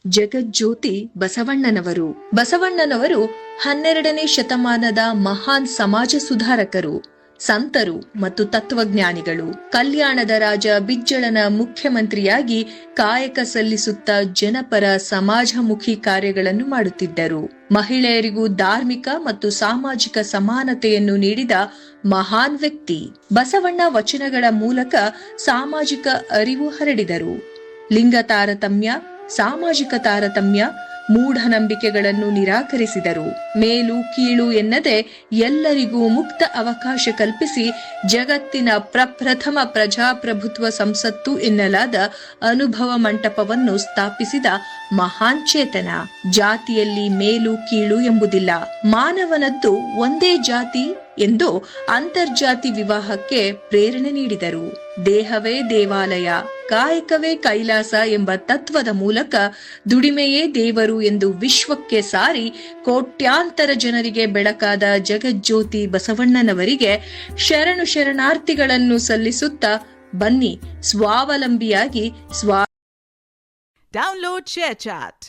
ಜಗಜ್ಯೋತಿ ಬಸವಣ್ಣನವರು. ಬಸವಣ್ಣನವರು 12ನೇ ಶತಮಾನದ ಮಹಾನ್ ಸಮಾಜ ಸುಧಾರಕರು, ಸಂತರು ಮತ್ತು ತತ್ವಜ್ಞಾನಿಗಳು. ಕಲ್ಯಾಣದ ರಾಜ ಬಿಜ್ಜಳನ ಮುಖ್ಯಮಂತ್ರಿಯಾಗಿ ಕಾಯಕ ಸಲ್ಲಿಸುತ್ತಾ ಜನಪರ ಸಮಾಜಮುಖಿ ಕಾರ್ಯಗಳನ್ನು ಮಾಡುತ್ತಿದ್ದರು. ಮಹಿಳೆಯರಿಗೂ ಧಾರ್ಮಿಕ ಮತ್ತು ಸಾಮಾಜಿಕ ಸಮಾನತೆಯನ್ನು ನೀಡಿದ ಮಹಾನ್ ವ್ಯಕ್ತಿ. ಬಸವಣ್ಣ ವಚನಗಳ ಮೂಲಕ ಸಾಮಾಜಿಕ ಅರಿವು ಹರಡಿದರು. ಲಿಂಗ ತಾರತಮ್ಯ, ಸಾಮಾಜಿಕ ತಾರತಮ್ಯ, ಮೂಢನಂಬಿಕೆಗಳನ್ನು ನಿರಾಕರಿಸಿದರು. ಮೇಲು ಕೀಳು ಎನ್ನದೆ ಎಲ್ಲರಿಗೂ ಮುಕ್ತ ಅವಕಾಶ ಕಲ್ಪಿಸಿ ಜಗತ್ತಿನ ಪ್ರಪ್ರಥಮ ಪ್ರಜಾಪ್ರಭುತ್ವ ಸಂಸತ್ತು ಎನ್ನಲಾದ ಅನುಭವ ಮಂಟಪವನ್ನು ಸ್ಥಾಪಿಸಿದ ಮಹಾನ್ ಚೇತನ. ಜಾತಿಯಲ್ಲಿ ಮೇಲು ಕೀಳು ಎಂಬುದಿಲ್ಲ, ಮಾನವನದ್ದು ಒಂದೇ ಜಾತಿ ಎಂದು ಅಂತರ್ಜಾತಿ ವಿವಾಹಕ್ಕೆ ಪ್ರೇರಣೆ ನೀಡಿದರು. ದೇಹವೇ ದೇವಾಲಯ, ಕಾಯಕವೇ ಕೈಲಾಸ ಎಂಬ ತತ್ವದ ಮೂಲಕ ದುಡಿಮೆಯೇ ದೇವರು ಎಂದು ವಿಶ್ವಕ್ಕೆ ಸಾರಿ ಕೋಟ್ಯಾಂತರ ಜನರಿಗೆ ಬೆಳಕಾದ ಜಗಜ್ಯೋತಿ ಬಸವಣ್ಣನವರಿಗೆ ಶರಣು ಶರಣಾರ್ಥಿಗಳನ್ನು ಸಲ್ಲಿಸುತ್ತಾ ಬನ್ನಿ ಸ್ವಾವಲಂಬಿಯಾಗಿ ಡೌನ್ಲೋಡ್ ಶೇರ್ ಚಾಟ್.